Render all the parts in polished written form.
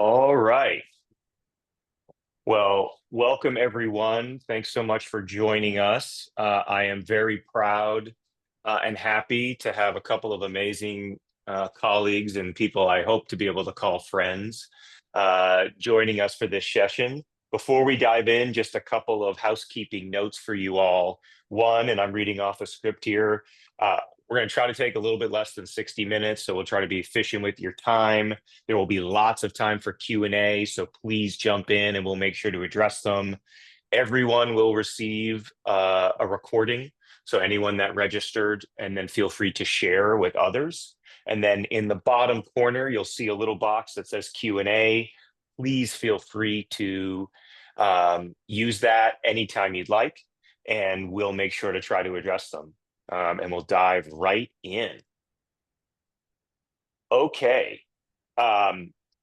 All right. Well, welcome everyone. Thanks so much for joining us. I am very proud and happy to have a couple of amazing colleagues and people I hope to be able to call friends joining us for this session. Before we dive in, just a couple of housekeeping notes for you all. One, and I'm reading off a script here. Uh, we're going to try to take a little bit less than 60 minutes, so we'll try to be efficient with your time. There will be lots of time for Q&A, so please jump in and we'll make sure to address them. Everyone will receive a recording, so anyone that registered, and then feel free to share with others. And then in the bottom corner, you'll see a little box that says Q&A. Please feel free to use that anytime you'd like, and we'll make sure to try to address them. And we'll dive right in. Okay.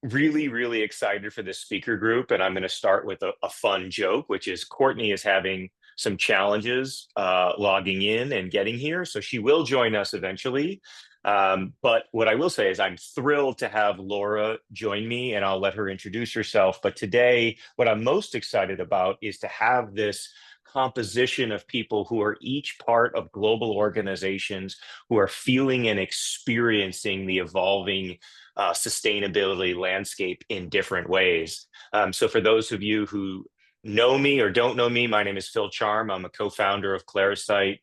Really excited for this speaker group, and I'm going to start with a fun joke, which is Courtney is having some challenges logging in and getting here, so she will join us eventually. But what I will say is I'm thrilled to have Laura join me, and I'll let her introduce herself. But today, what I'm most excited about is to have this composition of people who are each part of global organizations who are feeling and experiencing the evolving sustainability landscape in different ways. So for those of you who know me or don't know me, my name is Phil Charm. I'm a co-founder of Clarasight.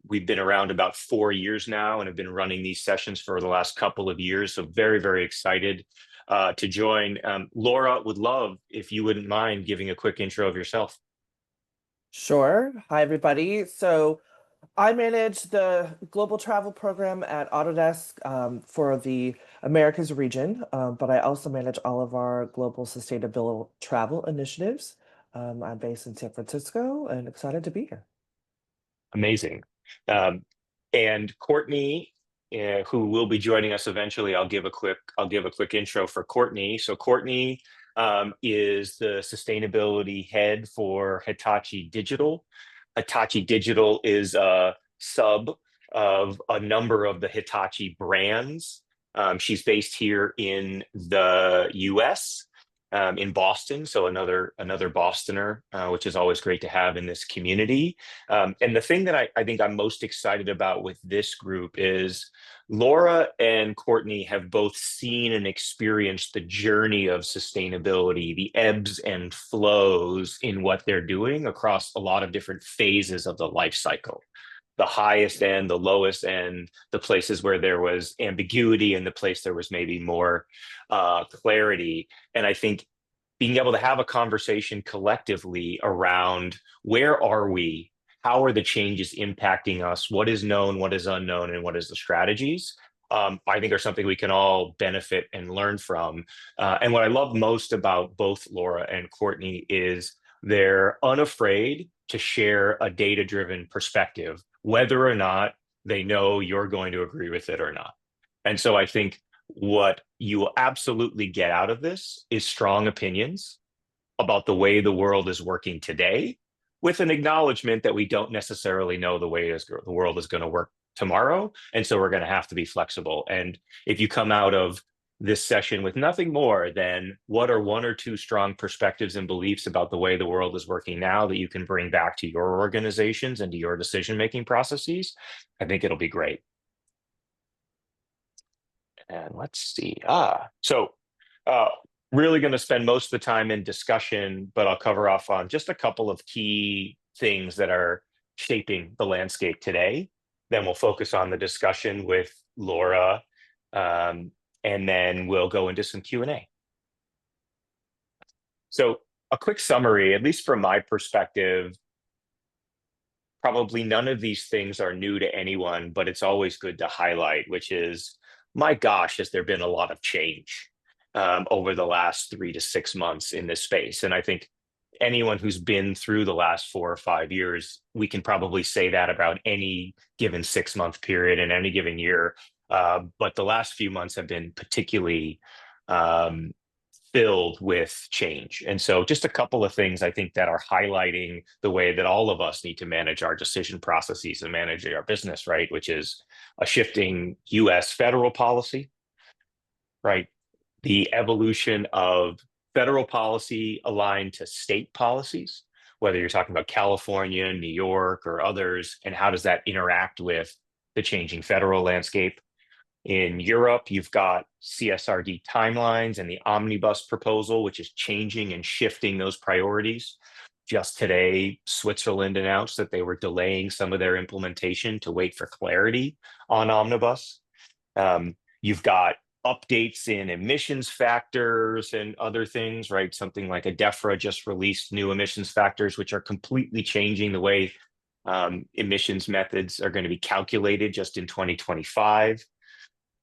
We've been around about 4 years now and have been running these sessions for the last couple of years. So very excited to join. Laura, would love if you wouldn't mind giving a quick intro of yourself. Sure. Hi, everybody. So I manage the global travel program at Autodesk for the Americas region, but I also manage all of our global sustainable travel initiatives. I'm based in San Francisco and excited to be here. Amazing. And Courtney, who will be joining us eventually, I'll give a quick intro for Courtney. So Courtney is the sustainability head for Hitachi Digital. Hitachi Digital is a sub of a number of the Hitachi brands. She's based here in the US, in Boston, so another Bostoner, which is always great to have in this community. And the thing that I think I'm most excited about with this group is Laura and Courtney have both seen and experienced the journey of sustainability, the ebbs and flows in what they're doing across a lot of different phases of the life cycle. The highest end, the lowest end, the places where there was ambiguity, and the place there was maybe more clarity. And I think being able to have a conversation collectively around where are we, how are the changes impacting us, what is known, what is unknown, and what is the strategies, I think are something we can all benefit and learn from. And what I love most about both Laura and Courtney is they're unafraid to share a data-driven perspective, whether or not they know you're going to agree with it or not. And so I think what you will absolutely get out of this is strong opinions about the way the world is working today, with an acknowledgement that we don't necessarily know the way the world is going to work tomorrow. And so we're going to have to be flexible. And if you come out of this session with nothing more than what are one or two strong perspectives and beliefs about the way the world is working now that you can bring back to your organizations and to your decision-making processes, I think it'll be great. And let's see. So really going to spend most of the time in discussion, but I'll cover off on just a couple of key things that are shaping the landscape today. Then we'll focus on the discussion with Laura, and then we'll go into some Q&A. So a quick summary, at least from my perspective, probably none of these things are new to anyone, but it's always good to highlight, which is, my gosh, has there been a lot of change over the last 3 to 6 months in this space. And I think anyone who's been through the last 4 or 5 years, we can probably say that about any given 6-month period in any given year. But the last few months have been particularly filled with change. And so just a couple of things I think that are highlighting the way that all of us need to manage our decision processes and manage our business, right? Which is a shifting US federal policy, right? the evolution of federal policy aligned to state policies, whether you're talking about California, New York, or others, and how does that interact with the changing federal landscape. In Europe, you've got CSRD timelines and the omnibus proposal, which is changing and shifting those priorities. Just today, Switzerland announced that they were delaying some of their implementation to wait for clarity on omnibus. You've got updates in emissions factors and other things, right? Something like ADEFRA just released new emissions factors, which are completely changing the way emissions methods are going to be calculated just in 2025.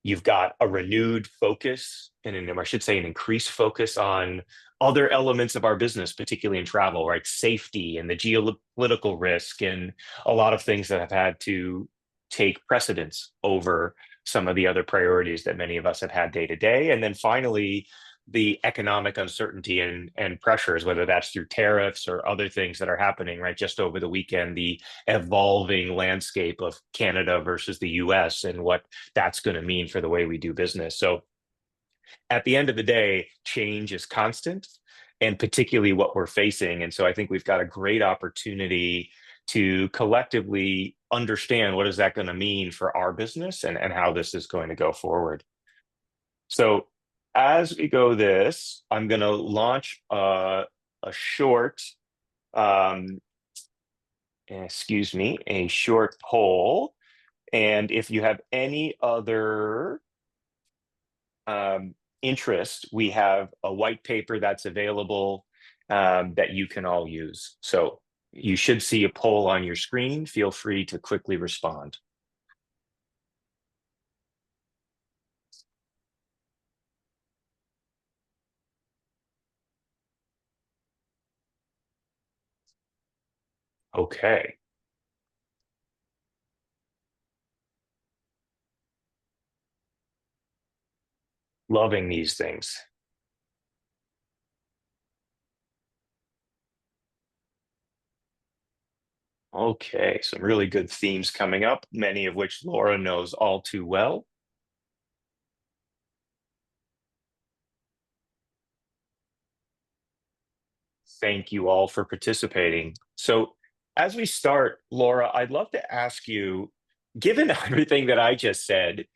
You've got a renewed focus, and I should say an increased focus on other elements of our business, particularly in travel, right? Safety and the geopolitical risk and a lot of things that have had to take precedence over some of the other priorities that many of us have had day to day. And then finally, the economic uncertainty and pressures, whether that's through tariffs or other things that are happening, right? Just over the weekend, the evolving landscape of Canada versus the US and what that's going to mean for the way we do business. So at the end of the day, change is constant, and particularly what we're facing. And so I think we've got a great opportunity to collectively understand what is that going to mean for our business and how this is going to go forward. So as we go this, I'm going to launch a short, a short poll. And if you have any other interest, we have a white paper that's available that you can all use. So you should see a poll on your screen. Feel free to quickly respond. Okay. Loving these things. Okay, some really good themes coming up, many of which Laura knows all too well. Thank you all for participating. So as we start, Laura, I'd love to ask you, given everything that I just said,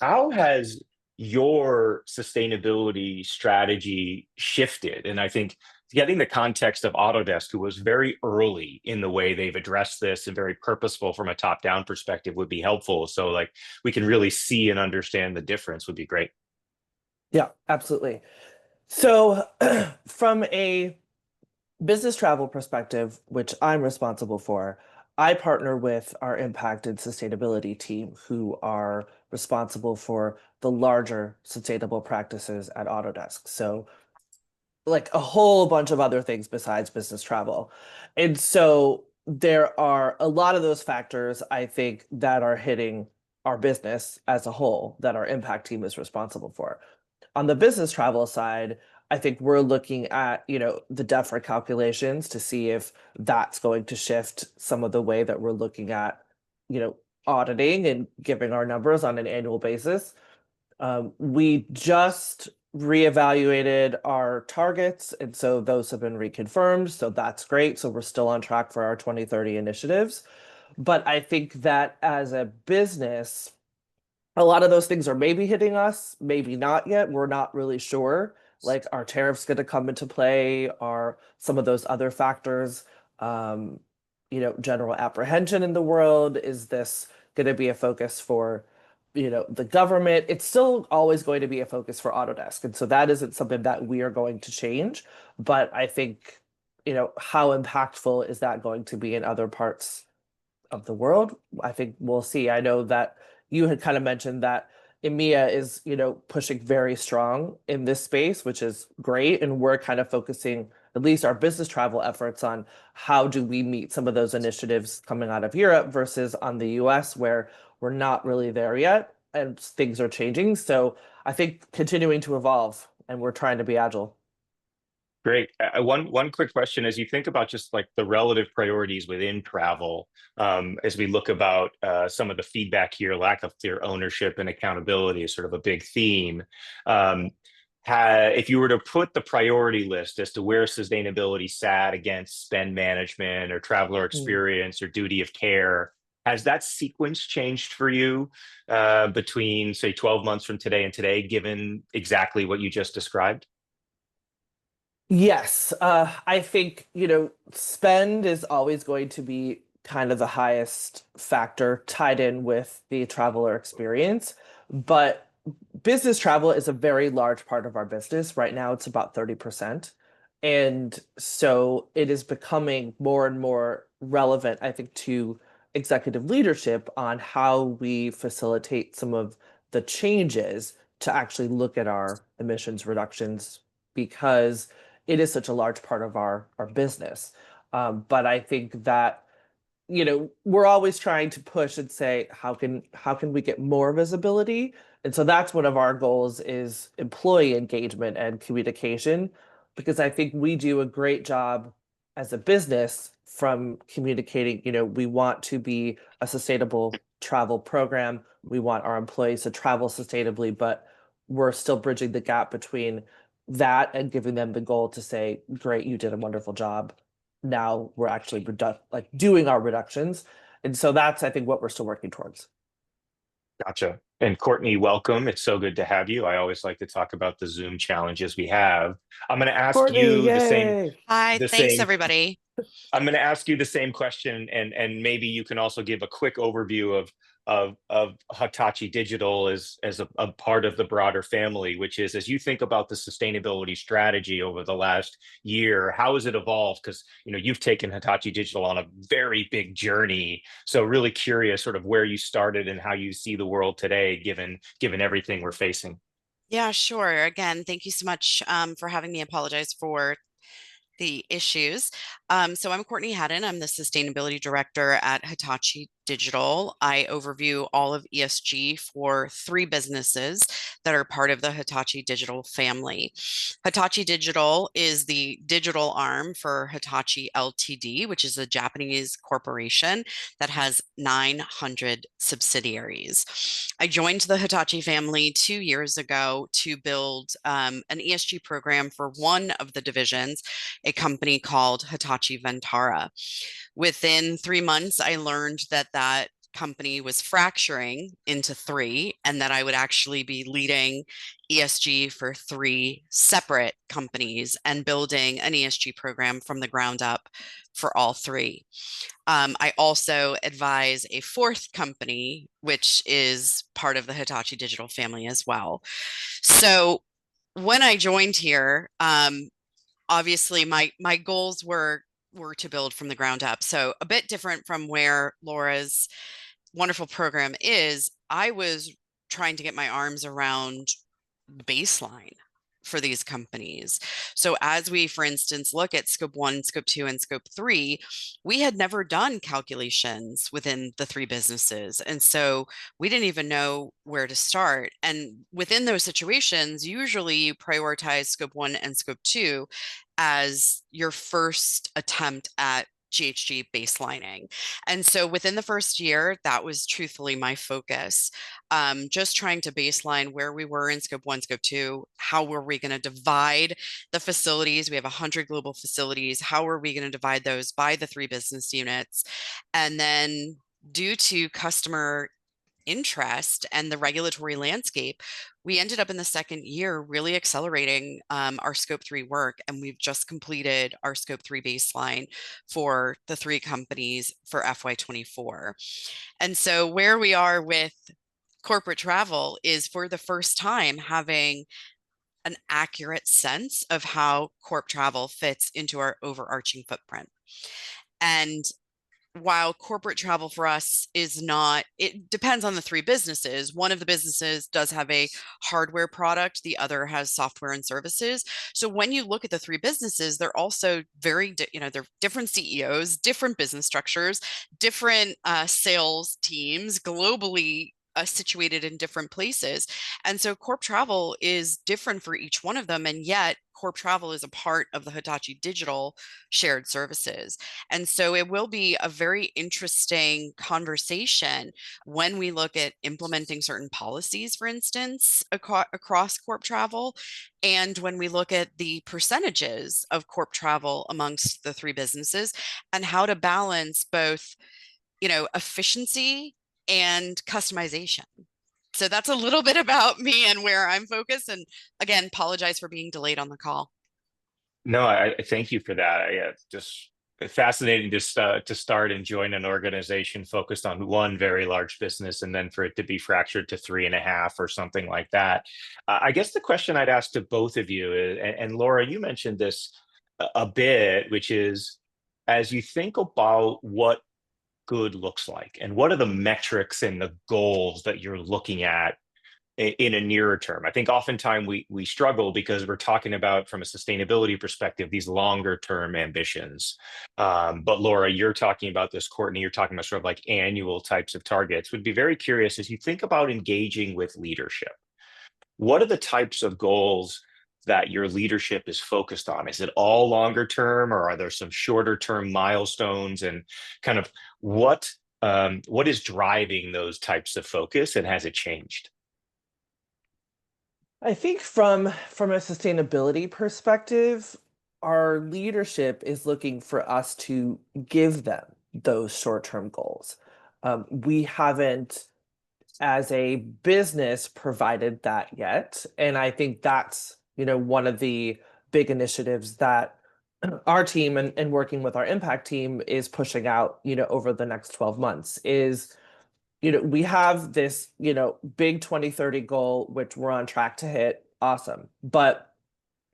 how has your sustainability strategy shifted? And I think getting the context of Autodesk, who was very early in the way they've addressed this and very purposeful from a top-down perspective, would be helpful. So like we can really see and understand the difference would be great. Yeah, absolutely. So from a business travel perspective, which I'm responsible for, I partner with our impact and sustainability team, who are responsible for the larger sustainable practices at Autodesk. So, like a whole bunch of other things besides business travel. And so, there are a lot of those factors, I think, that are hitting our business as a whole that our impact team is responsible for. On the business travel side, I think we're looking at, the DEFRA calculations to see if that's going to shift some of the way that we're looking at, auditing and giving our numbers on an annual basis. We just reevaluated our targets, and so those have been reconfirmed. So that's great. So we're still on track for our 2030 initiatives. But I think that as a business, a lot of those things are maybe hitting us, maybe not yet. We're not really sure. Like, are tariffs going to come into play? Are some of those other factors, general apprehension in the world? Is this going to be a focus for, the government? It's still always going to be a focus for Autodesk. And so that isn't something that we are going to change. But I think, how impactful is that going to be in other parts of the world? I think we'll see. I know that you had kind of mentioned that EMEA is, pushing very strong in this space, which is great. And we're kind of focusing at least our business travel efforts on how do we meet some of those initiatives coming out of Europe versus on the US, where we're not really there yet and things are changing. So I think continuing to evolve, and we're trying to be agile. Great. One quick question: as you think about just like the relative priorities within travel, as we look about some of the feedback here, lack of clear ownership and accountability is sort of a big theme. if you were to put the priority list as to where sustainability sat against spend management or traveler Mm. experience or duty of care, has that sequence changed for you between, say, 12 months from today and today, given exactly what you just described? Yes, I think, spend is always going to be kind of the highest factor tied in with the traveler experience. But business travel is a very large part of our business. Right now, it's about 30%. And so it is becoming more and more relevant, I think, to executive leadership on how we facilitate some of the changes to actually look at our emissions reductions because it is such a large part of our business. But I think that we're always trying to push and say how can we get more visibility, and so that's one of our goals is employee engagement and communication, because I think we do a great job as a business from communicating, we want to be a sustainable travel program, we want our employees to travel sustainably, but we're still bridging the gap between that and giving them the goal to say, great, you did a wonderful job, now we're actually like doing our reductions. And so that's, I think, what we're still working towards. Gotcha. And Courtney, welcome. It's so good to have you. I always like to talk about the Zoom challenges we have. I'm going to ask Courtney, you yay! Hi, the thanks same everybody. I'm going to ask you the same question, and maybe you can also give a quick overview of Hitachi Digital as a part of the broader family, which is as you think about the sustainability strategy over the last year, how has it evolved? Because you've taken Hitachi Digital on a very big journey. So really curious sort of where you started and how you see the world today, given everything we're facing. Yeah, sure. Again, thank you so much for having me. Apologize for the issues. So I'm Courtney Hadden. I'm the Sustainability Director at Hitachi Digital. I overview all of ESG for three businesses that are part of the Hitachi Digital family. Hitachi Digital is the digital arm for Hitachi Ltd, which is a Japanese corporation that has 900 subsidiaries. I joined the Hitachi family 2 years ago to build an ESG program for one of the divisions, a company called Hitachi Vantara. Within 3 months, I learned that that company was fracturing into three and that I would actually be leading ESG for three separate companies and building an ESG program from the ground up for all three. I also advise a fourth company, which is part of the Hitachi Digital family as well. So when I joined here, obviously my goals were to build from the ground up. So a bit different from where Laura's wonderful program is. I was trying to get my arms around baseline for these companies. So as we, for instance, look at scope 1, scope 2, and scope 3, we had never done calculations within the three businesses. And so we didn't even know where to start. And within those situations, usually you prioritize scope 1 and scope 2 as your first attempt at GHG baselining. And so within the first year, that was truthfully my focus. Just trying to baseline where we were in scope 1, scope 2, how were we going to divide the facilities? We have 100 global facilities. How are we going to divide those by the three business units? And then due to customer interest and the regulatory landscape, we ended up in the second year really accelerating our scope 3 work. And we've just completed our scope 3 baseline for the three companies for FY24. And so where we are with corporate travel is for the first time having an accurate sense of how corp travel fits into our overarching footprint. And while corporate travel for us is not, it depends on the three businesses. One of the businesses does have a hardware product, the other has software and services. So when you look at the three businesses, they're also very, they're different CEOs, different business structures, different sales teams, globally situated in different places. And so corp travel is different for each one of them. And yet Corp Travel is a part of the Hitachi Digital shared services. And so it will be a very interesting conversation when we look at implementing certain policies, for instance, across Corp Travel, and when we look at the percentages of Corp Travel amongst the three businesses and how to balance both, efficiency and customization. So that's a little bit about me and where I'm focused. And again, apologize for being delayed on the call. No, I thank you for that. Just fascinating to start and join an organization focused on one very large business, and then for it to be fractured to three and a half or something like that. I guess the question I'd ask to both of you is, and Laura, you mentioned this a bit, which is, as you think about what good looks like, and what are the metrics and the goals that you're looking at in a nearer term. I think oftentimes we struggle because we're talking about, from a sustainability perspective, these longer term ambitions. But Laura, you're talking about this, Courtney, you're talking about sort of like annual types of targets. Would be very curious, as you think about engaging with leadership, what are the types of goals that your leadership is focused on? Is it all longer term, or are there some shorter term milestones, and kind of what is driving those types of focus, and has it changed? I think from a sustainability perspective, our leadership is looking for us to give them those short-term goals. We haven't, as a business, provided that yet, and I think that's one of the big initiatives that our team and working with our impact team is pushing out over the next 12 months is we have this, big 2030 goal, which we're on track to hit. Awesome. But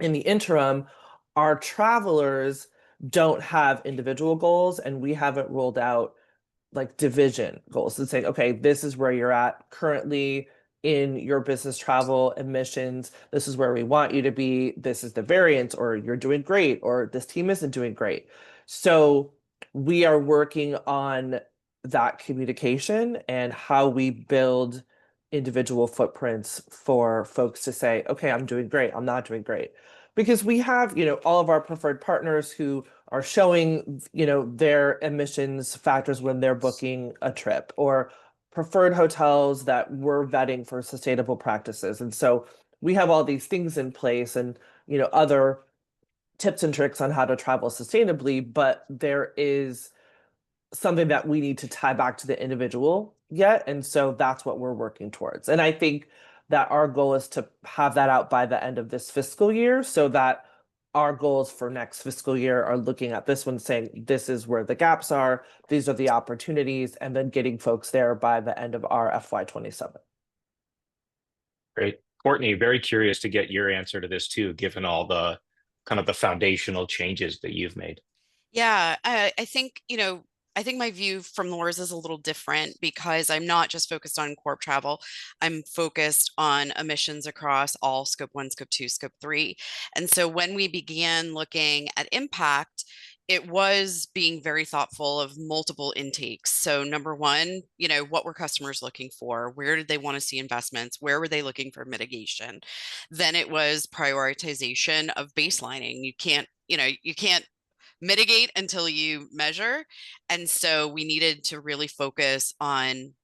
in the interim, our travelers don't have individual goals, and we haven't rolled out like division goals and saying, okay, this is where you're at currently in your business travel emissions. This is where we want you to be. This is the variance, or you're doing great, or this team isn't doing great. So we are working on that communication and how we build individual footprints for folks to say, okay, I'm doing great, I'm not doing great. Because we have, all of our preferred partners who are showing, their emissions factors when they're booking a trip, or preferred hotels that we're vetting for sustainable practices. And so we have all these things in place, and, other tips and tricks on how to travel sustainably, but there is something that we need to tie back to the individual yet. And so that's what we're working towards. And I think that our goal is to have that out by the end of this fiscal year, so that our goals for next fiscal year are looking at this one saying, this is where the gaps are, these are the opportunities, and then getting folks there by the end of our FY27. Great. Courtney, very curious to get your answer to this too, given all the kind of the foundational changes that you've made. Yeah, I think, I think my view from Laura's is a little different, because I'm not just focused on corp travel. I'm focused on emissions across all scope 1, scope 2, scope 3. And so when we began looking at impact, it was being very thoughtful of multiple intakes. So number one, what were customers looking for? Where did they want to see investments? Where were they looking for mitigation? Then it was prioritization of baselining. You can't mitigate until you measure. And so we needed to really focus on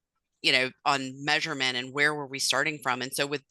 measurement and where were we starting from. And so with,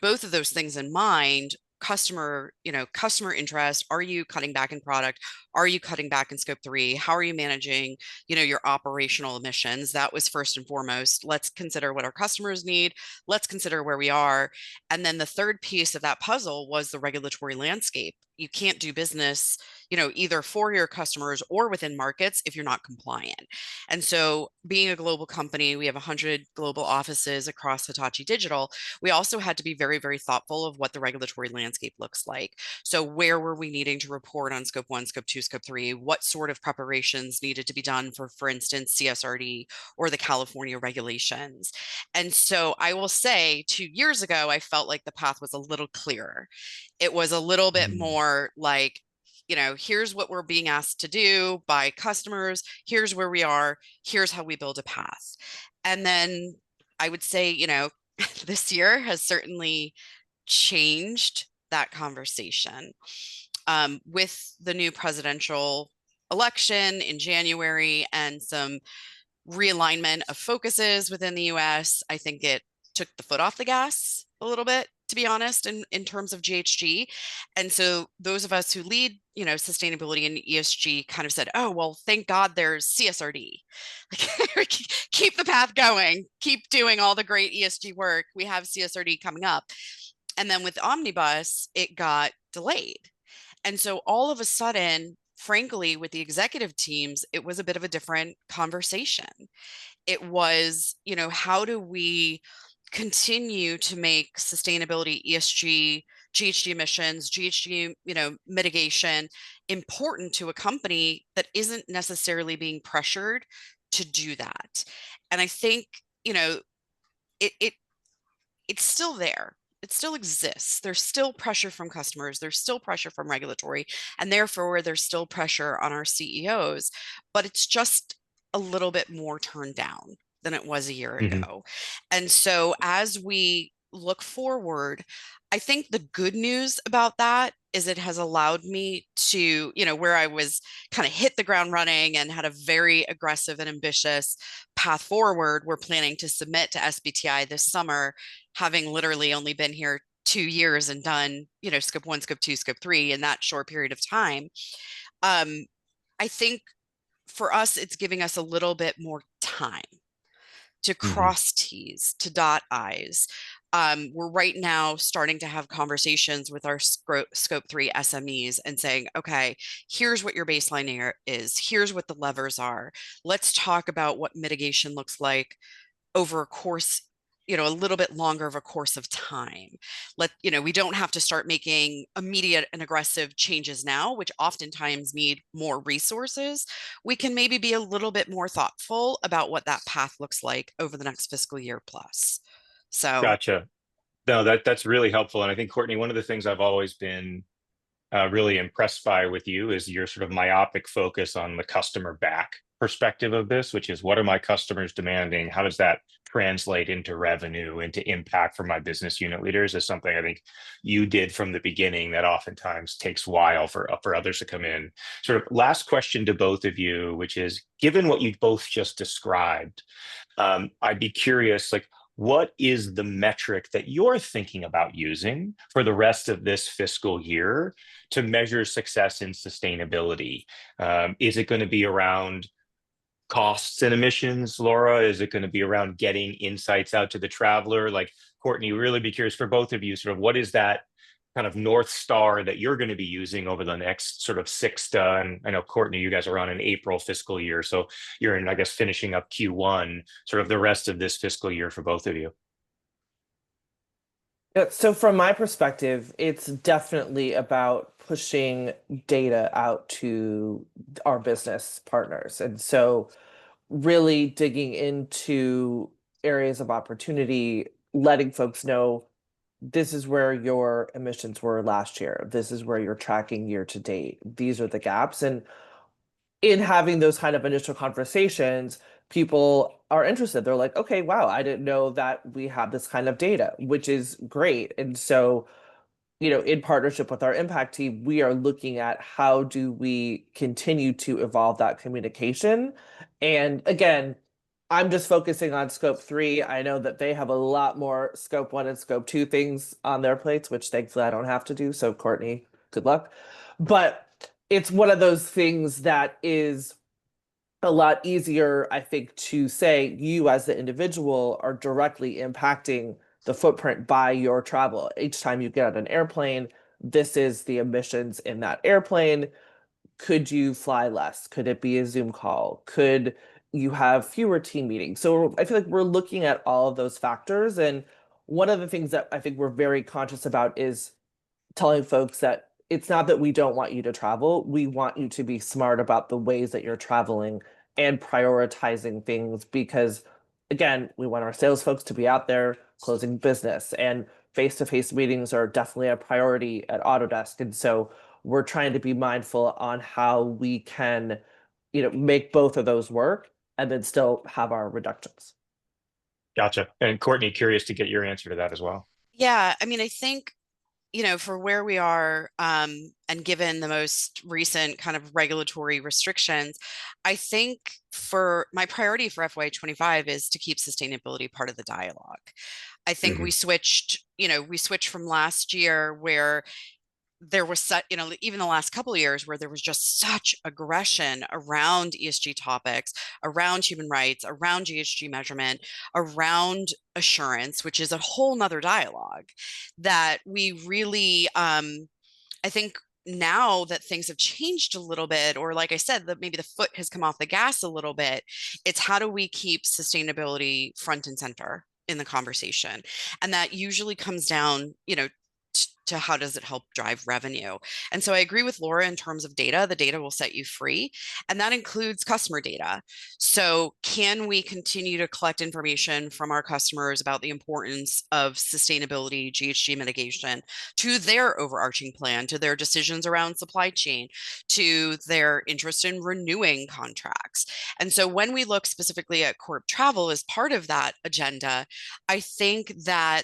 both of those things in mind, customer interest, are you cutting back in product? Are you cutting back in scope 3? How are you managing, your operational emissions? That was first and foremost. Let's consider what our customers need. Let's consider where we are. And then the third piece of that puzzle was the regulatory landscape. You can't do business, either for your customers or within markets if you're not compliant. And so being a global company, we have 100 global offices across Hitachi Digital. We also had to be very, very thoughtful of what the regulatory landscape looks like. So where were we needing to report on scope 1, scope 2, scope 3? What sort of preparations needed to be done for instance, CSRD or the California regulations? And so I will say 2 years ago, I felt like the path was a little clearer. It was a little bit more like, here's what we're being asked to do by customers. Here's where we are. Here's how we build a path. And then I would say, this year has certainly changed that conversation. With the new presidential election in January and some realignment of focuses within the US, I think it took the foot off the gas a little bit, to be honest, in terms of GHG. And so those of us who lead, sustainability and ESG kind of said, oh, well, thank God there's CSRD. Like, keep the path going, keep doing all the great ESG work. We have CSRD coming up. And then with Omnibus, it got delayed. And so all of a sudden, frankly, with the executive teams, it was a bit of a different conversation. It was, how do we continue to make sustainability, ESG, GHG emissions, GHG, mitigation important to a company that isn't necessarily being pressured to do that. And I think, it's still there. It still exists. There's still pressure from customers. There's still pressure from regulatory, and therefore there's still pressure on our CEOs, but it's just a little bit more turned down than it was a year ago. And so as we look forward, I think the good news about that is it has allowed me to, where I was kind of hit the ground running and had a very aggressive and ambitious path forward, we're planning to submit to SBTI this summer, having literally only been here 2 years and done, scope 1, scope 2, scope 3 in that short period of time. I think for us, it's giving us a little bit more time to cross T's, to dot I's. We're right now starting to have conversations with our scope 3 SMEs and saying, okay, here's what your baseline is. Here's what the levers are. Let's talk about what mitigation looks like over a course, a little bit longer of a course of time. We don't have to start making immediate and aggressive changes now, which oftentimes need more resources. We can maybe be a little bit more thoughtful about what that path looks like over the next fiscal year plus. So Gotcha. No, that's really helpful. And I think, Courtney, one of the things I've always been really impressed by with you is your sort of myopic focus on the customer back perspective of this, which is, what are my customers demanding? How does that translate into revenue, into impact for my business unit leaders, is something I think you did from the beginning that oftentimes takes a while for others to come in. Sort of last question to both of you, which is, given what you both just described, I'd be curious, like, what is the metric that you're thinking about using for the rest of this fiscal year to measure success in sustainability? Is it going to be around costs and emissions, Laura? Is it going to be around getting insights out to the traveler? Like, Courtney, really be curious for both of you, sort of what is that kind of North Star that you're going to be using over the next sort of and I know, Courtney, you guys are on an April fiscal year, so you're in, I guess, finishing up Q1, sort of the rest of this fiscal year for both of you. So from my perspective, it's definitely about pushing data out to our business partners. And so really digging into areas of opportunity, letting folks know this is where your emissions were last year. This is where you're tracking year to date. These are the gaps. And in having those kind of initial conversations, people are interested. They're like, okay, wow, I didn't know that we have this kind of data, which is great. And so, in partnership with our impact team, we are looking at how do we continue to evolve that communication. And again, I'm just focusing on scope 3. I know that they have a lot more scope 1 and scope 2 things on their plates, which thankfully I don't have to do. So Courtney, good luck. But it's one of those things that is a lot easier, I think, to say you as the individual are directly impacting the footprint by your travel. Each time you get on an airplane, this is the emissions in that airplane. Could you fly less? Could it be a Zoom call? Could you have fewer team meetings? So I feel like we're looking at all of those factors. And one of the things that I think we're very conscious about is telling folks that it's not that we don't want you to travel. We want you to be smart about the ways that you're traveling and prioritizing things, because again, we want our sales folks to be out there closing business, and face-to-face meetings are definitely a priority at Autodesk. And so we're trying to be mindful on how we can, make both of those work and then still have our reductions. Gotcha. And Courtney, curious to get your answer to that as well. yeah, I mean, I think for where we are, and given the most recent kind of regulatory restrictions, I think for my priority for FY25 is to keep sustainability part of the dialogue. I think Mhm. we switched from last year where there was such, even the last couple of years where there was just such aggression around ESG topics, around human rights, around GHG measurement, around assurance, which is a whole nother dialogue that we really, I think now that things have changed a little bit, or like I said, that maybe the foot has come off the gas a little bit, it's how do we keep sustainability front and center in the conversation? And that usually comes down, to how does it help drive revenue? And so I agree with Laura in terms of data. The data will set you free, and that includes customer data. So can we continue to collect information from our customers about the importance of sustainability, GHG mitigation, to their overarching plan, to their decisions around supply chain, to their interest in renewing contracts? And so when we look specifically at corp travel as part of that agenda, I think that,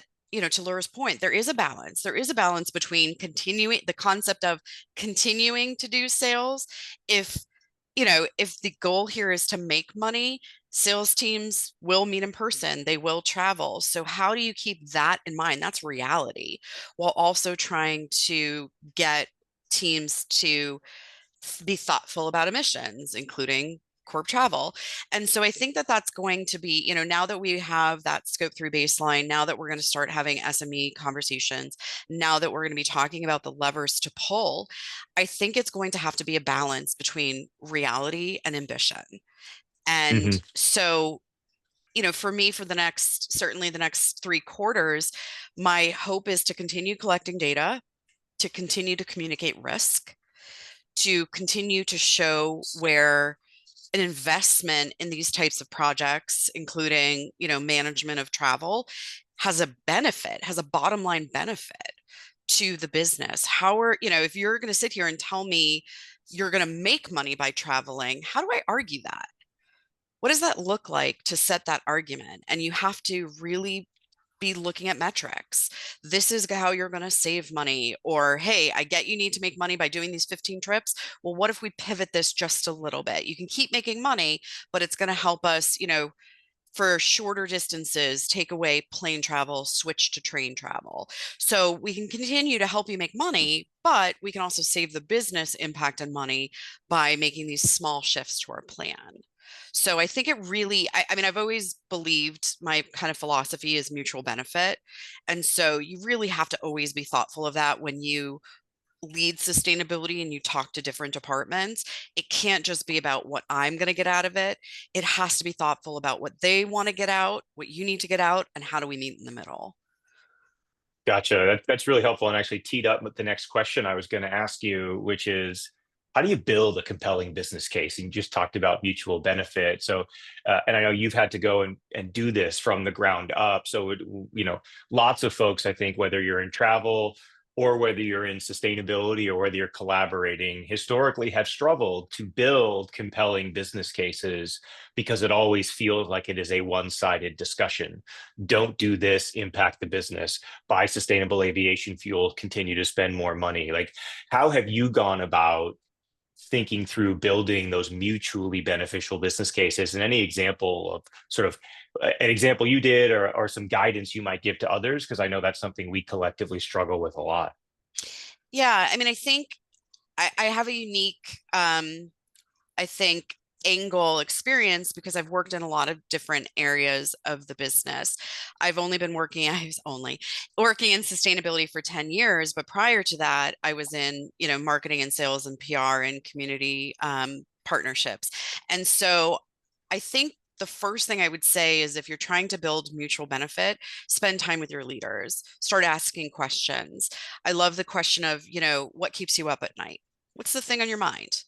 to Laura's point, there is a balance. There is a balance between continuing the concept of continuing to do sales. If, if the goal here is to make money, sales teams will meet in person, they will travel. So how do you keep that in mind? That's reality, while also trying to get teams to be thoughtful about emissions, including corp travel. And so I think that that's going to be, now that we have that scope 3 baseline, now that we're going to start having SME conversations, now that we're going to be talking about the levers to pull, I think it's going to have to be a balance between reality and ambition. And Mhm. so, for me, for certainly the next 3 quarters, my hope is to continue collecting data, to continue to communicate risk, to continue to show where an investment in these types of projects, including, management of travel, has a benefit, has a bottom line benefit to the business. If you're going to sit here and tell me you're going to make money by traveling, how do I argue that? What does that look like to set that argument? And you have to really be looking at metrics. This is how you're going to save money. Or, hey, I get you need to make money by doing these 15 trips. Well, what if we pivot this just a little bit? You can keep making money, but it's going to help us, for shorter distances, take away plane travel, switch to train travel. So we can continue to help you make money, but we can also save the business impact and money by making these small shifts to our plan. So I think it really, I mean, I've always believed my kind of philosophy is mutual benefit. And so you really have to always be thoughtful of that when you lead sustainability and you talk to different departments. It can't just be about what I'm going to get out of it. It has to be thoughtful about what they want to get out, what you need to get out, and how do we meet in the middle. Gotcha. That's really helpful and actually teed up with the next question I was going to ask you, which is, how do you build a compelling business case? And you just talked about mutual benefit. So, and I know you've had to go and do this from the ground up. So, lots of folks, I think, whether you're in travel or whether you're in sustainability or whether you're collaborating, historically have struggled to build compelling business cases because it always feels like it is a one-sided discussion. Don't do this, impact the business. Buy sustainable aviation fuel, continue to spend more money. Like, how have you gone about thinking through building those mutually beneficial business cases, and any example of sort of an example you did, or some guidance you might give to others? Because I know that's something we collectively struggle with a lot. Yeah, I mean, I think I have a unique, I think, angle experience because I've worked in a lot of different areas of the business. I was only working in sustainability for 10 years, but prior to that, I was in, marketing and sales and PR and community partnerships. And so I think the first thing I would say is if you're trying to build mutual benefit, spend time with your leaders, start asking questions. I love the question of, what keeps you up at night? What's the thing on your mind?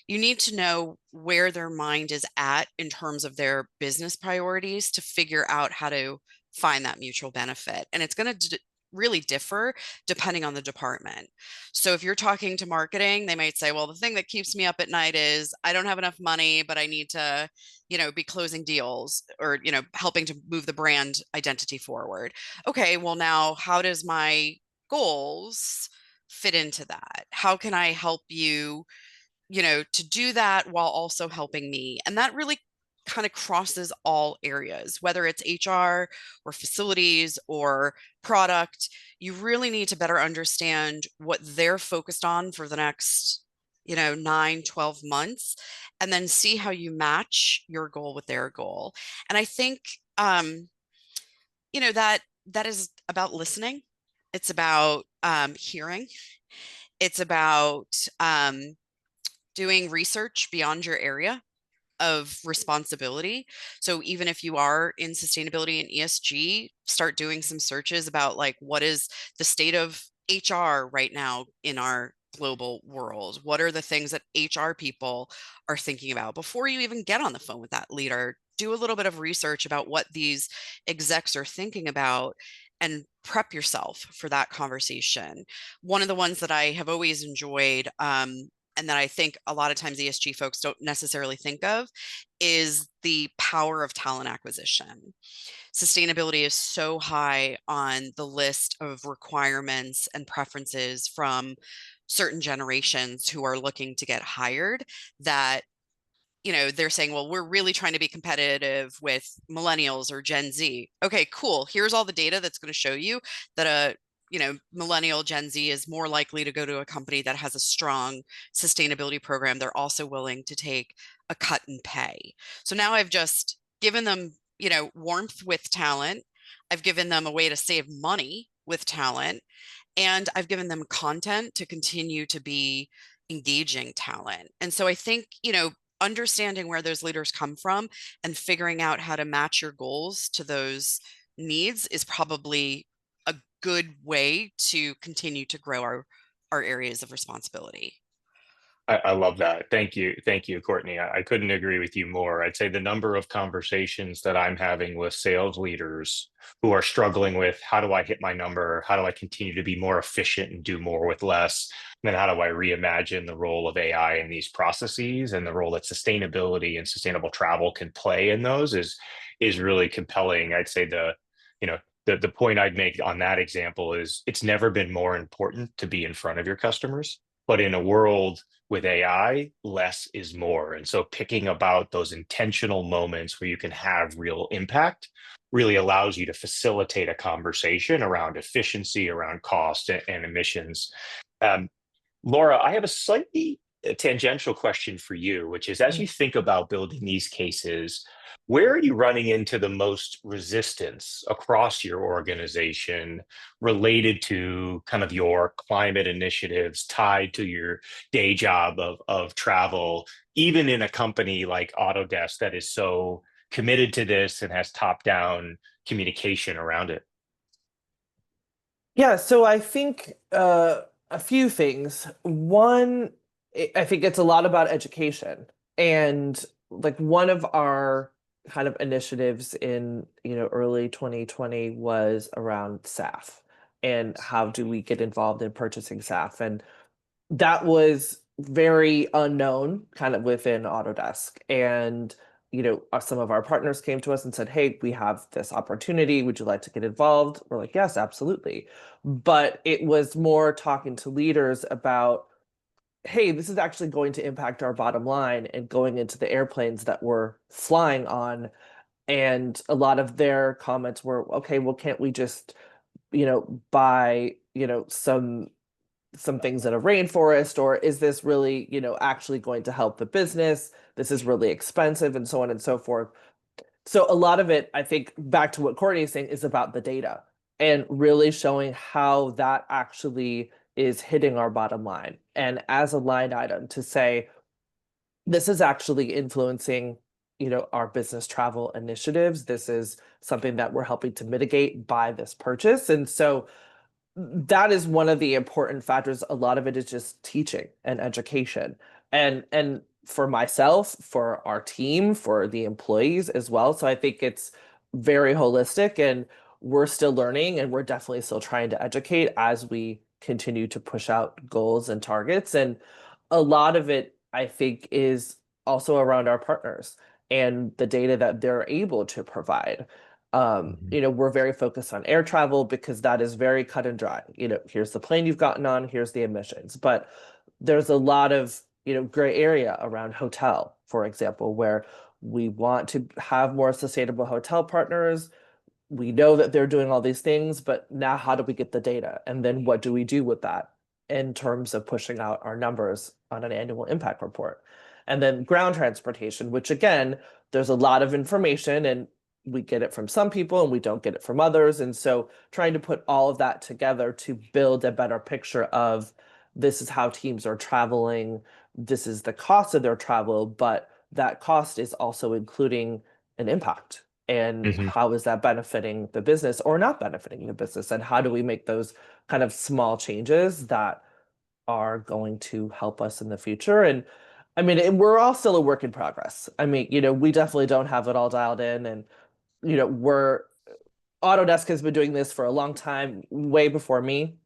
You need to know where their mind is at in terms of their business priorities to figure out how to find that mutual benefit. And it's going to really differ depending on the department. So if you're talking to marketing, they might say, well, the thing that keeps me up at night is I don't have enough money, but I need to, be closing deals or, helping to move the brand identity forward. Okay, well, now how does my goals fit into that? How can I help you, to do that while also helping me? And that really kind of crosses all areas, whether it's HR or facilities or product. You really need to better understand what they're focused on for the next 9, 12 months, and then see how you match your goal with their goal. And I think that is about listening. It's about hearing. It's about doing research beyond your area of responsibility. So even if you are in sustainability and ESG, start doing some searches about like, what is the state of HR right now in our global world? What are the things that HR people are thinking about before you even get on the phone with that leader? Do a little bit of research about what these execs are thinking about and prep yourself for that conversation. One of the ones that I have always enjoyed, and that I think a lot of times ESG folks don't necessarily think of, is the power of talent acquisition. Sustainability is so high on the list of requirements and preferences from certain generations who are looking to get hired that they're saying, well, we're really trying to be competitive with millennials or Gen Z. Okay, cool. Here's all the data that's going to show you that a millennial Gen Z is more likely to go to a company that has a strong sustainability program. They're also willing to take a cut in pay. So now I've just given them, warmth with talent. I've given them a way to save money with talent. And I've given them content to continue to be engaging talent. And so I think, understanding where those leaders come from and figuring out how to match your goals to those needs is probably a good way to continue to grow our areas of responsibility. I love that. Thank you. Thank you, Courtney. I couldn't agree with you more. I'd say the number of conversations that I'm having with sales leaders who are struggling with, how do I hit my number? How do I continue to be more efficient and do more with less? And then how do I reimagine the role of AI in these processes and the role that sustainability and sustainable travel can play in those is really compelling. I'd say the point I'd make on that example is it's never been more important to be in front of your customers. But in a world with AI, less is more. And so picking about those intentional moments where you can have real impact really allows you to facilitate a conversation around efficiency, around cost and emissions. Um, Laura, I have a slightly tangential question for you, which is as you think about building these cases, where are you running into the most resistance across your organization related to kind of your climate initiatives tied to your day job of travel, even in a company like Autodesk that is so committed to this and has top-down communication around it? Yeah, so I think a few things. One, I think it's a lot about education. And like one of our kind of initiatives in, early 2020 was around SAF and how do we get involved in purchasing SAF. And that was very unknown kind of within Autodesk. And, some of our partners came to us and said, hey, we have this opportunity. Would you like to get involved? We're like, yes, absolutely. But it was more talking to leaders about, hey, this is actually going to impact our bottom line and going into the airplanes that we're flying on. And a lot of their comments were, okay, well, can't we just, buy, some things in a rainforest, or is this really, actually going to help the business? This is really expensive and so on and so forth. So a lot of it, I think, back to what Courtney is saying, is about the data and really showing how that actually is hitting our bottom line. And as a line item to say, this is actually influencing, our business travel initiatives. This is something that we're helping to mitigate by this purchase. And so that is one of the important factors. A lot of it is just teaching and education. And for myself, for our team, for the employees as well. So I think it's very holistic and we're still learning and we're definitely still trying to educate as we continue to push out goals and targets. And a lot of it, I think, is also around our partners and the data that they're able to provide. We're very focused on air travel because that is very cut and dry. Here's the plane you've gotten on, here's the emissions. But there's a lot of, gray area around hotel, for example, where we want to have more sustainable hotel partners. We know that they're doing all these things, but now how do we get the data? And then what do we do with that in terms of pushing out our numbers on an annual impact report? And then ground transportation, which again, there's a lot of information and we get it from some people and we don't get it from others. And so trying to put all of that together to build a better picture of this is how teams are traveling, this is the cost of their travel, but that cost is also including an impact. And how is that benefiting the business or not benefiting the business? And how do we make those kind of small changes that are going to help us in the future? And I mean, we're all still a work in progress. I mean, we definitely don't have it all dialed in. And, Autodesk has been doing this for a long time, way before me.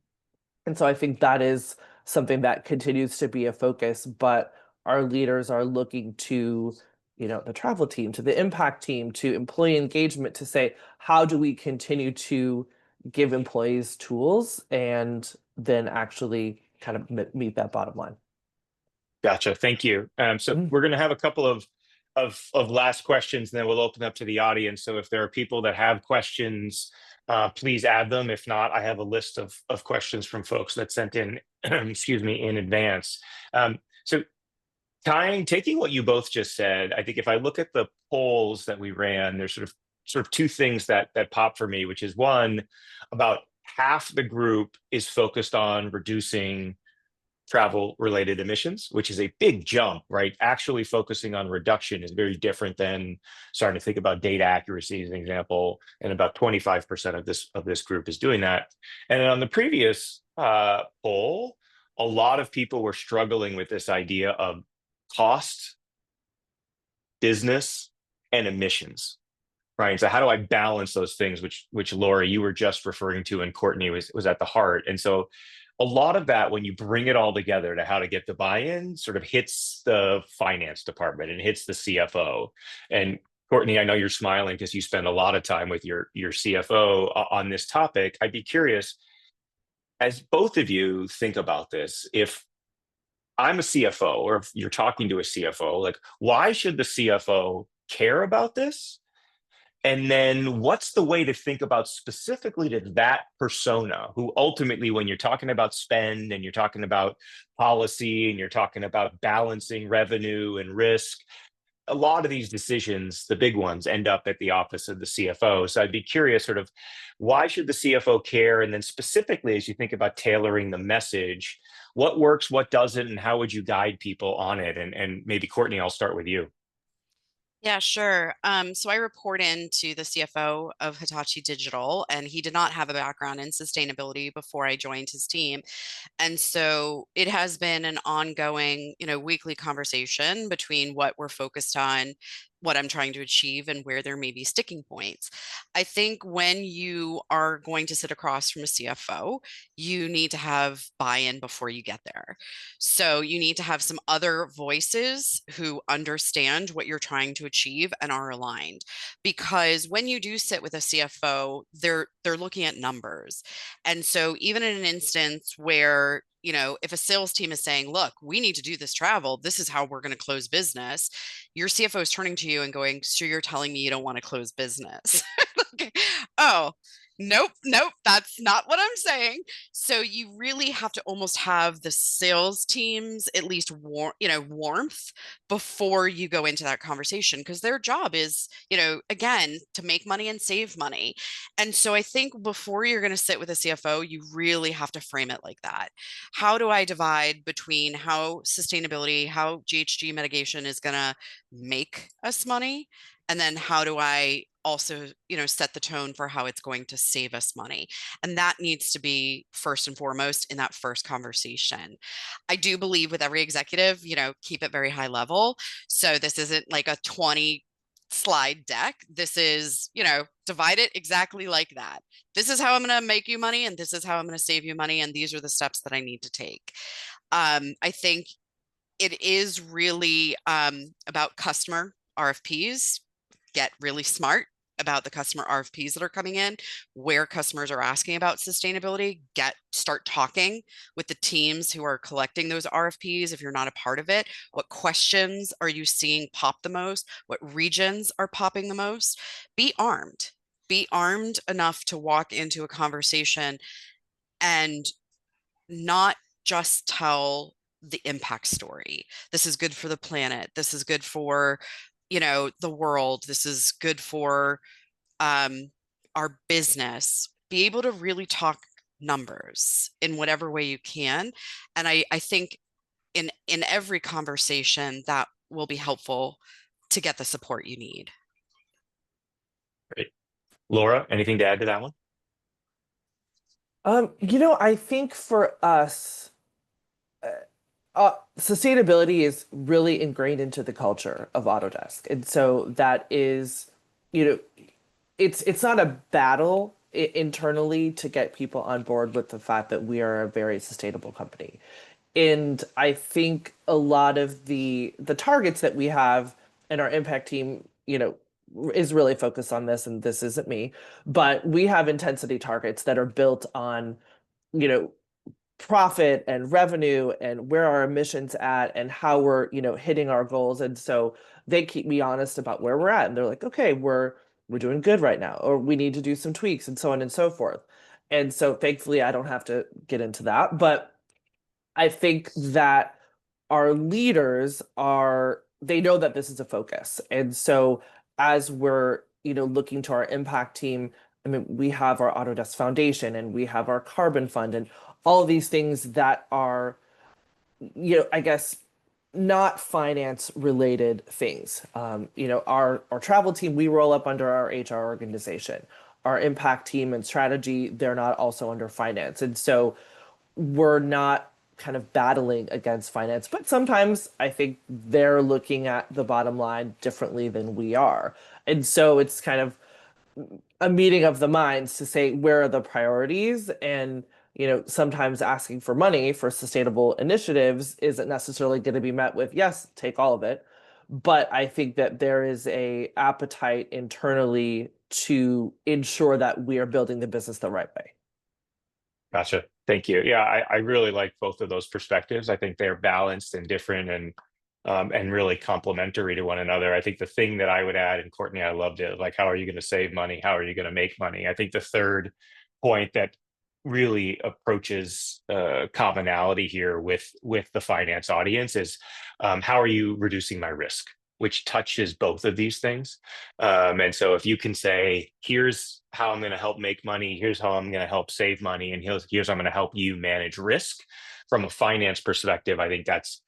And so I think that is something that continues to be a focus, but our leaders are looking to, the travel team, to the impact team, to employee engagement to say, how do we continue to give employees tools and then actually kind of meet that bottom line? Gotcha. Thank you. So we're going to have a couple of last questions, and then we'll open up to the audience. So if there are people that have questions, please add them. If not, I have a list of questions from folks that sent in, excuse me, in advance. So taking what you both just said, I think if I look at the polls that we ran, there's sort of two things that pop for me, which is one, about half the group is focused on reducing travel related emissions, which is a big jump, right? Actually focusing on reduction is very different than starting to think about data accuracy as an example. And about 25% of this group is doing that. And then on the previous poll, a lot of people were struggling with this idea of cost, business, and emissions, right? So how do I balance those things, which Laura, you were just referring to, and Courtney was at the heart. And so a lot of that, when you bring it all together to how to get the buy-in, sort of hits the finance department and hits the CFO. And Courtney, I know you're smiling because you spend a lot of time with your CFO on this topic. I'd be curious, as both of you think about this, if I'm a CFO or if you're talking to a CFO, like, why should the CFO care about this? And then what's the way to think about specifically to that persona who ultimately, when you're talking about spend and you're talking about policy and you're talking about balancing revenue and risk, a lot of these decisions, the big ones, end up at the office of the CFO. So I'd be curious, sort of, why should the CFO care? And then specifically, as you think about tailoring the message, what works, what doesn't, and how would you guide people on it? And maybe Courtney, I'll start with you. Yeah, sure. So I report into the CFO of Hitachi Digital, and he did not have a background in sustainability before I joined his team. And so it has been an ongoing, weekly conversation between what we're focused on, what I'm trying to achieve, and where there may be sticking points. I think when you are going to sit across from a CFO, you need to have buy-in before you get there. So you need to have some other voices who understand what you're trying to achieve and are aligned. Because when you do sit with a CFO, they're looking at numbers. And so even in an instance where if a sales team is saying, look, we need to do this travel, this is how we're going to close business, your CFO is turning to you and going, so you're telling me you don't want to close business? Okay. Oh, nope, that's not what I'm saying. So you really have to almost have the sales teams at least warmth before you go into that conversation, because their job is, again, to make money and save money. And so I think before you're going to sit with a CFO, you really have to frame it like that. How do I divide between how sustainability, how GHG mitigation is going to make us money? And then how do I also, set the tone for how it's going to save us money? And that needs to be first and foremost in that first conversation. I do believe with every executive, keep it very high level. So this isn't like a 20 slide deck. This is, divide it exactly like that. This is how I'm going to make you money, and this is how I'm going to save you money, and these are the steps that I need to take. I think it is really about customer RFPs. Get really smart about the customer RFPs that are coming in, where customers are asking about sustainability, start talking with the teams who are collecting those RFPs. If you're not a part of it, what questions are you seeing pop the most? What regions are popping the most? Be armed. Be armed enough to walk into a conversation and not just tell the impact story. This is good for the planet. This is good for, the world. This is good for our business. Be able to really talk numbers in whatever way you can. And I think in every conversation that will be helpful to get the support you need. Great. Laura, anything to add to that one? I think for us, sustainability is really ingrained into the culture of Autodesk. And so that is, it's not a battle internally to get people on board with the fact that we are a very sustainable company. And I think a lot of the targets that we have in our impact team, is really focused on this, and this isn't me, but we have intensity targets that are built on, profit and revenue and where our emissions at and how we're, hitting our goals. And so they keep me honest about where we're at. And they're like, okay, we're doing good right now, or we need to do some tweaks and so on and so forth. And so thankfully I don't have to get into that. But I think that our leaders they know that this is a focus. And so as we're, looking to our impact team, I mean, we have our Autodesk Foundation and we have our Carbon Fund and all of these things that are, I guess, not finance related things. Our travel team, we roll up under our HR organization. Our impact team and strategy, they're not also under finance. And so we're not kind of battling against finance, but sometimes I think they're looking at the bottom line differently than we are. And so it's kind of a meeting of the minds to say, where are the priorities? And, sometimes asking for money for sustainable initiatives isn't necessarily going to be met with, yes, take all of it. But I think that there is a appetite internally to ensure that we are building the business the right way. Gotcha. Thank you. Yeah, I really like both of those perspectives. I think they're balanced and different and really complementary to one another. I think the thing that I would add, and Courtney, I loved it, like, how are you going to save money? How are you going to make money? I think the third point that really approaches commonality here with the finance audience is how are you reducing my risk, which touches both of these things. And so if you can say, here's how I'm going to help make money, here's how I'm going to help save money, and here's how I'm going to help you manage risk from a finance perspective, I think that's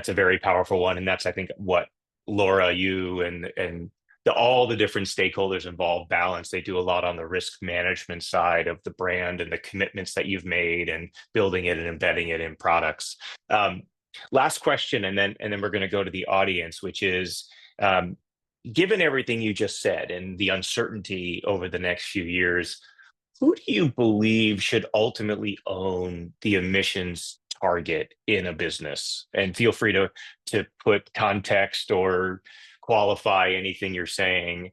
a very powerful one. And that's, I think, what Laura, you and all the different stakeholders involved balance. They do a lot on the risk management side of the brand and the commitments that you've made and building it and embedding it in products. Last question, and then we're going to go to the audience, which is, given everything you just said and the uncertainty over the next few years, who do you believe should ultimately own the emissions target in a business? And feel free to put context or qualify anything you're saying,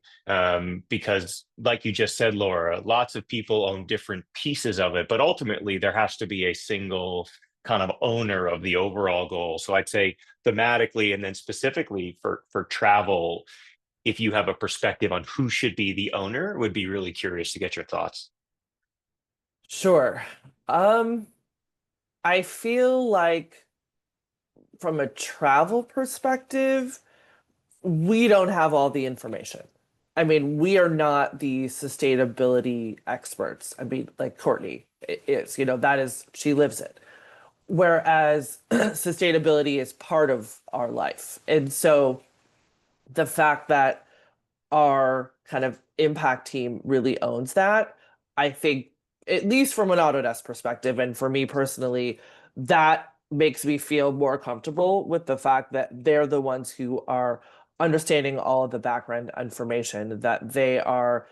because like you just said, Laura, lots of people own different pieces of it, but ultimately there has to be a single kind of owner of the overall goal. So I'd say thematically, and then specifically for travel, if you have a perspective on who should be the owner, would be really curious to get your thoughts. Sure. I feel like from a travel perspective, we don't have all the information. I mean, we are not the sustainability experts. I mean, like Courtney is, she lives it. Whereas sustainability is part of our life. And so the fact that our kind of impact team really owns that, I think, at least from an Autodesk perspective, and for me personally, that makes me feel more comfortable with the fact that they're the ones who are understanding all of the background information, that they are,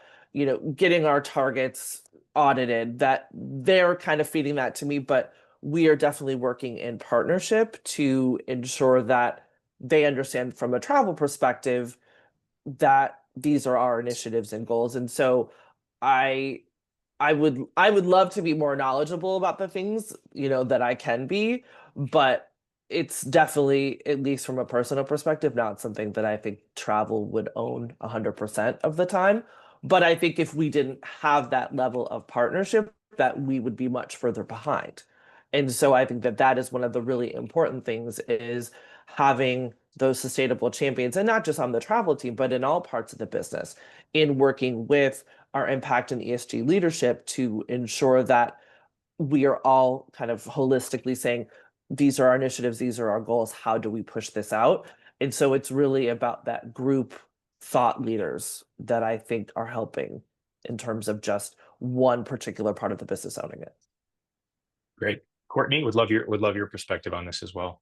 getting our targets audited, that they're kind of feeding that to me, but we are definitely working in partnership to ensure that they understand from a travel perspective that these are our initiatives and goals. And so I I would love to be more knowledgeable about the things, that I can be, but it's definitely, at least from a personal perspective, not something that I think travel would own 100% of the time. But I think if we didn't have that level of partnership, that we would be much further behind. And so I think that that is one of the really important things, is having those sustainable champions, and not just on the travel team, but in all parts of the business, in working with our impact and ESG leadership to ensure that we are all kind of holistically saying, these are our initiatives, these are our goals, how do we push this out? And so it's really about that group thought leaders that I think are helping, in terms of just one particular part of the business owning it. Great. Courtney, would love your perspective on this as well.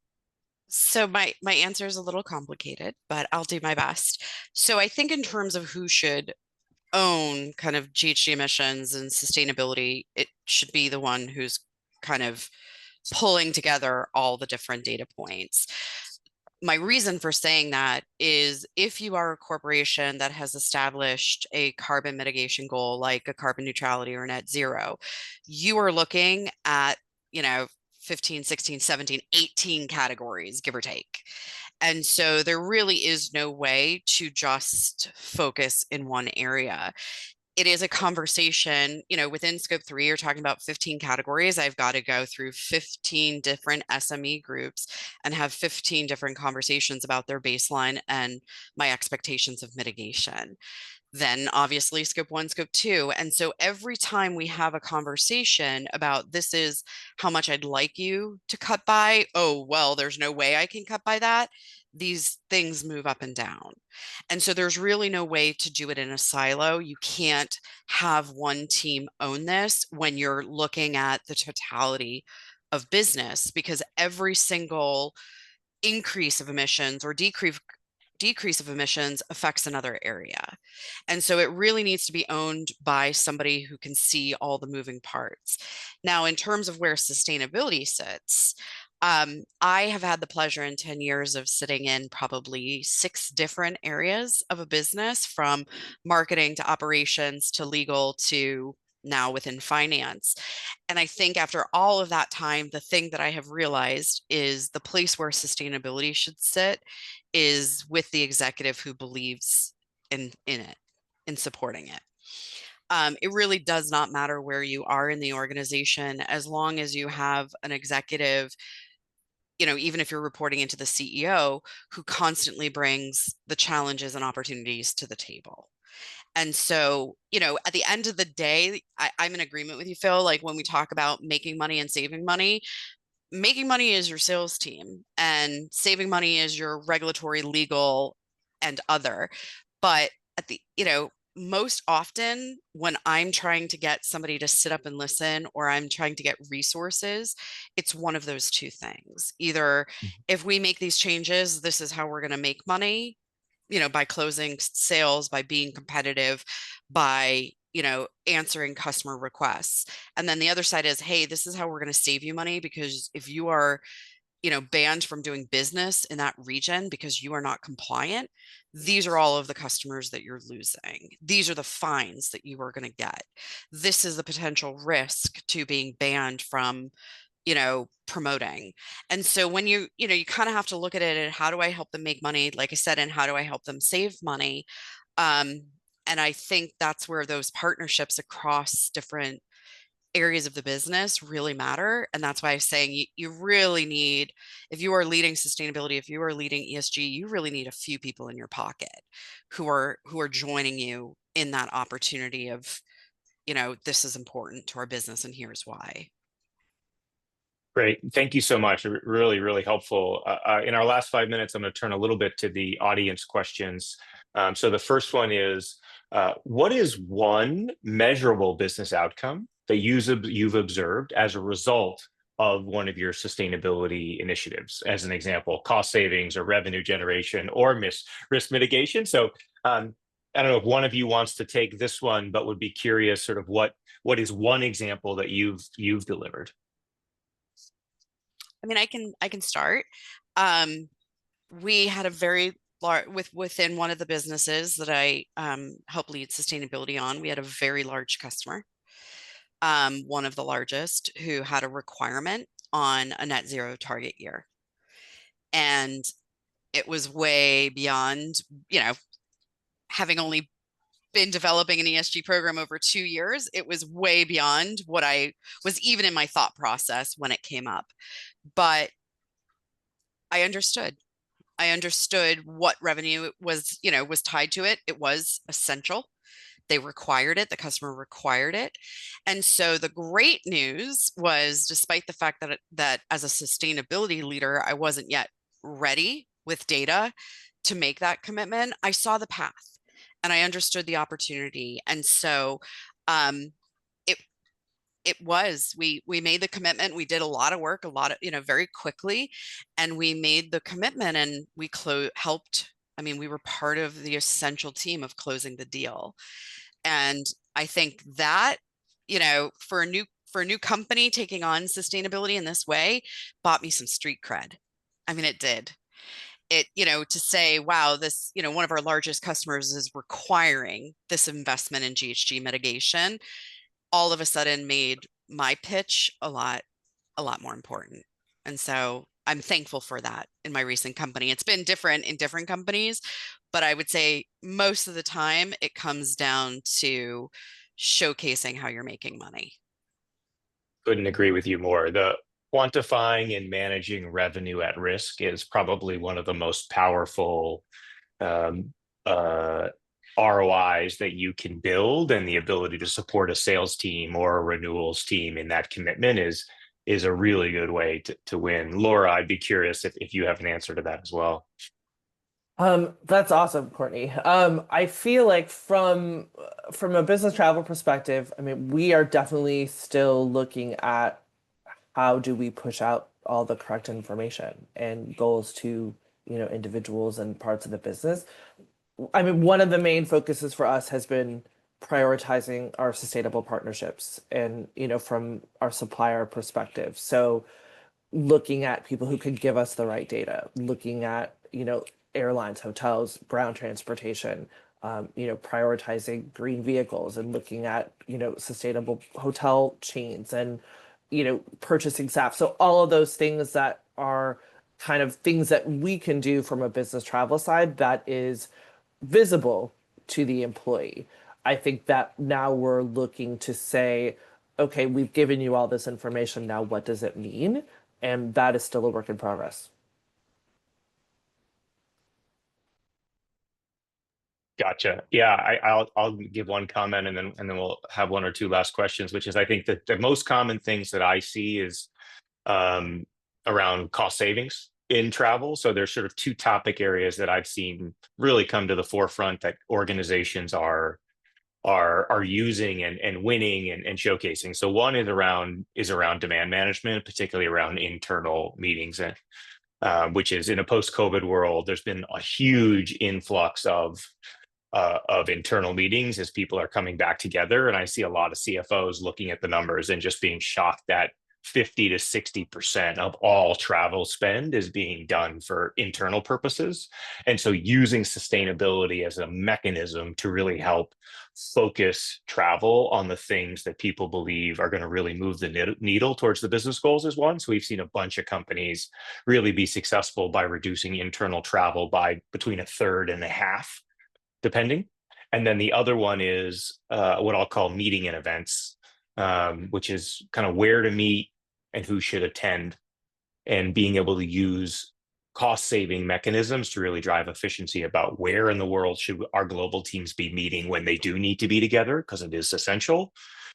So my answer is a little complicated, but I'll do my best. So I think in terms of who should own kind of GHG emissions and sustainability, it should be the one who's kind of pulling together all the different data points. My reason for saying that is, if you are a corporation that has established a carbon mitigation goal, like a carbon neutrality or net zero, you are looking at, 15, 16, 17, 18 categories, give or take. And so there really is no way to just focus in one area. It is a conversation, within scope 3, you're talking about 15 categories. I've got to go through 15 different SME groups and have 15 different conversations about their baseline and my expectations of mitigation. Then obviously scope 1, scope 2. And so every time we have a conversation about, this is how much I'd like you to cut by, oh, well, there's no way I can cut by that, these things move up and down. And so there's really no way to do it in a silo. You can't have one team own this when you're looking at the totality of business, because every single increase of emissions or decrease of emissions affects another area. And so it really needs to be owned by somebody who can see all the moving parts. Now, in terms of where sustainability sits, I have had the pleasure in 10 years of sitting in probably 6 different areas of a business, from marketing to operations to legal to now within finance. And I think after all of that time, the thing that I have realized is the place where sustainability should sit is with the executive who believes in it, in supporting it. It really does not matter where you are in the organization, as long as you have an executive, even if you're reporting into the CEO, who constantly brings the challenges and opportunities to the table. And so, at the end of the day, I'm in agreement with you, Phil. Like, when we talk about making money and saving money, making money is your sales team and saving money is your regulatory, legal, and other. But at the, most often when I'm trying to get somebody to sit up and listen, or I'm trying to get resources, it's one of those two things. Either, if we make these changes, this is how we're going to make money, by closing sales, by being competitive, by, answering customer requests. And then the other side is, hey, this is how we're going to save you money, because if you are, banned from doing business in that region because you are not compliant, these are all of the customers that you're losing. These are the fines that you are going to get. This is the potential risk to being banned from, promoting. And so when you kind of have to look at it and, how do I help them make money, like I said, and how do I help them save money? And I think that's where those partnerships across different areas of the business really matter. And that's why I'm saying you really need, if you are leading sustainability, if you are leading ESG, you really need a few people in your pocket who are joining you in that opportunity of, this is important to our business and here's why. Great. Thank you so much. Really, really helpful. In our last 5 minutes, I'm going to turn a little bit to the audience questions. So the first one is, what is one measurable business outcome that you've observed as a result of one of your sustainability initiatives? As an example, cost savings or revenue generation or risk mitigation. So I don't know if one of you wants to take this one, but would be curious sort of what is one example that you've delivered? I mean, I can start. We had a very within one of the businesses that I help lead sustainability on, we had a very large customer, one of the largest, who had a requirement on a net zero target year. And it was way beyond, having only been developing an ESG program over 2 years, it was way beyond what I was even in my thought process when it came up. But I understood. I understood what revenue was tied to it. It was essential. They required it. The customer required it. And so the great news was, despite the fact that as a sustainability leader, I wasn't yet ready with data to make that commitment, I saw the path and I understood the opportunity. And so it we made the commitment. We did a lot of work, very quickly, and we made the commitment, and we helped. I mean, we were part of the essential team of closing the deal. And I think that, for a new company taking on sustainability in this way bought me some street cred. I mean, it did. To say, wow, this, one of our largest customers is requiring this investment in GHG mitigation, all of a sudden made my pitch a lot more important. And so I'm thankful for that in my recent company. It's been different in different companies, but I would say most of the time it comes down to showcasing how you're making money. Couldn't agree with you more. The quantifying and managing revenue at risk is probably one of the most powerful ROIs that you can build, and the ability to support a sales team or a renewals team in that commitment is a really good way to win. Laura, I'd be curious if you have an answer to that as well. That's awesome, Courtney. I feel like from a business travel perspective, I mean, we are definitely still looking at how do we push out all the correct information and goals to, individuals and parts of the business. I mean, one of the main focuses for us has been prioritizing our sustainable partnerships and, from our supplier perspective. So looking at people who could give us the right data, looking at, airlines, hotels, ground transportation, prioritizing green vehicles and looking at, sustainable hotel chains and, purchasing staff. So all of those things that are kind of things that we can do from a business travel side that is visible to the employee. I think that now we're looking to say, okay, we've given you all this information. Now, what does it mean? And that is still a work in progress. Gotcha. Yeah, I'll give one comment, and then we'll have one or two last questions, which is, I think that the most common things that I see is around cost savings in travel. So there's sort of two topic areas that I've seen really come to the forefront that organizations are using and winning and showcasing. So one is around demand management, particularly around internal meetings, and which is, in a post-COVID world, there's been a huge influx of internal meetings as people are coming back together. And I see a lot of CFOs looking at the numbers and just being shocked that 50 to 60% of all travel spend is being done for internal purposes. And so using sustainability as a mechanism to really help focus travel on the things that people believe are going to really move the needle towards the business goals is one. So we've seen a bunch of companies really be successful by reducing internal travel by between a third and a half, depending. And then the other one is what I'll call meeting and events, which is kind of where to meet and who should attend, and being able to use cost saving mechanisms to really drive efficiency about where in the world should our global teams be meeting when they do need to be together, because it is essential.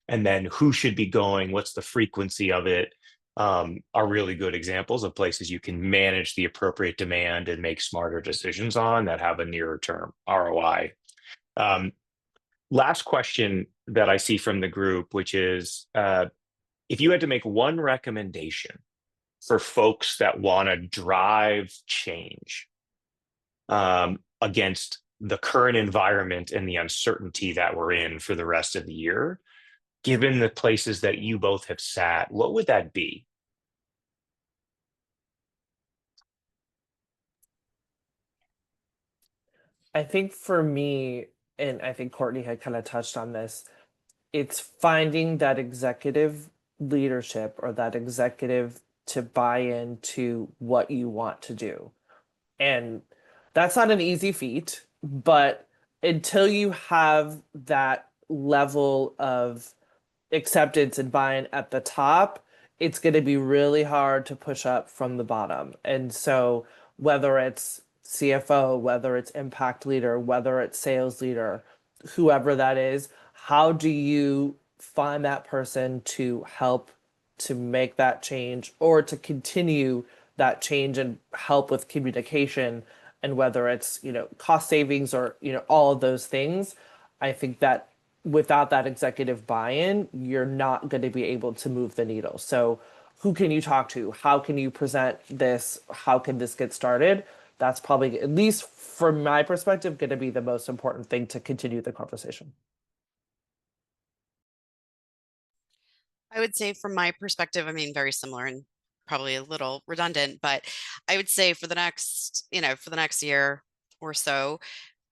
And then who should be going, what's the frequency of it, are really good examples of places you can manage the appropriate demand and make smarter decisions on that have a nearer term ROI. Last question that I see from the group, which is, if you had to make one recommendation for folks that want to drive change against the current environment and the uncertainty that we're in for the rest of the year, given the places that you both have sat, what would that be? I think for me, and I think Courtney had kind of touched on this, it's finding that executive leadership or that executive to buy into what you want to do. And that's not an easy feat, but until you have that level of acceptance and buy-in at the top, it's going to be really hard to push up from the bottom. And so whether it's CFO, whether it's impact leader, whether it's sales leader, whoever that is, how do you find that person to help to make that change or to continue that change and help with communication, and whether it's, cost savings or, all of those things. I think that without that executive buy-in, you're not going to be able to move the needle. So who can you talk to? How can you present this? How can this get started? That's probably, at least from my perspective, going to be the most important thing to continue the conversation. I would say from my perspective, I mean, very similar and probably a little redundant, but I would say for the next, for the next year or so,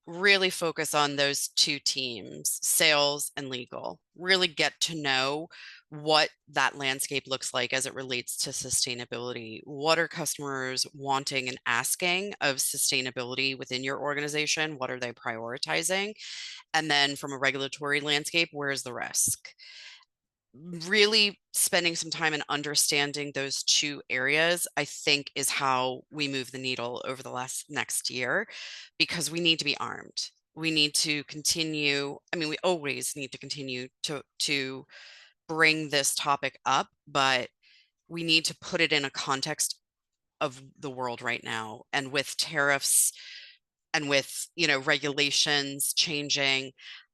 really focus on those two teams, sales and legal. Really get to know what that landscape looks like as it relates to sustainability. What are customers wanting and asking of sustainability within your organization? What are they prioritizing? And then from a regulatory landscape, where's the risk? Really spending some time and understanding those two areas, I think, is how we move the needle over the next year, because we need to be armed. We need to continue. I mean, we always need to continue to bring this topic up, but we need to put it in a context of the world right now. And with tariffs and with, regulations changing,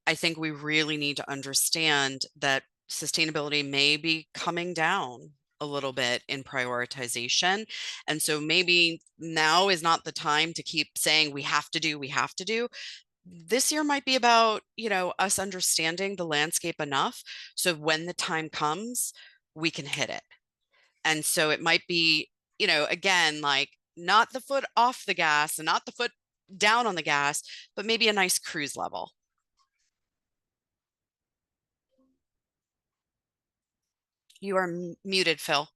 I think we really need to understand that sustainability may be coming down a little bit in prioritization. And so maybe now is not the time to keep saying we have to do. This year might be about, us understanding the landscape enough so when the time comes, we can hit it. And so it might be, again, like not the foot off the gas and not the foot down on the gas, but maybe a nice cruise level. You are muted, Phil.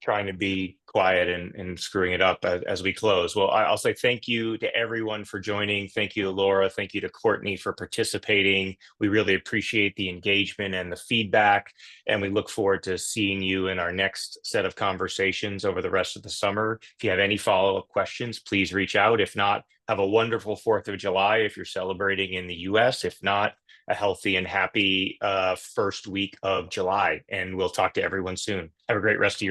Trying to be quiet and screwing it up as we close. Well, I'll say thank you to everyone for joining. Thank you to Laura. Thank you to Courtney for participating. We really appreciate the engagement and the feedback, and we look forward to seeing you in our next set of conversations over the rest of the summer. If you have any follow-up questions, please reach out. If not, have a wonderful 4th of July if you're celebrating in the US. If not, a healthy and happy first week of July, and we'll talk to everyone soon. Have a great rest of your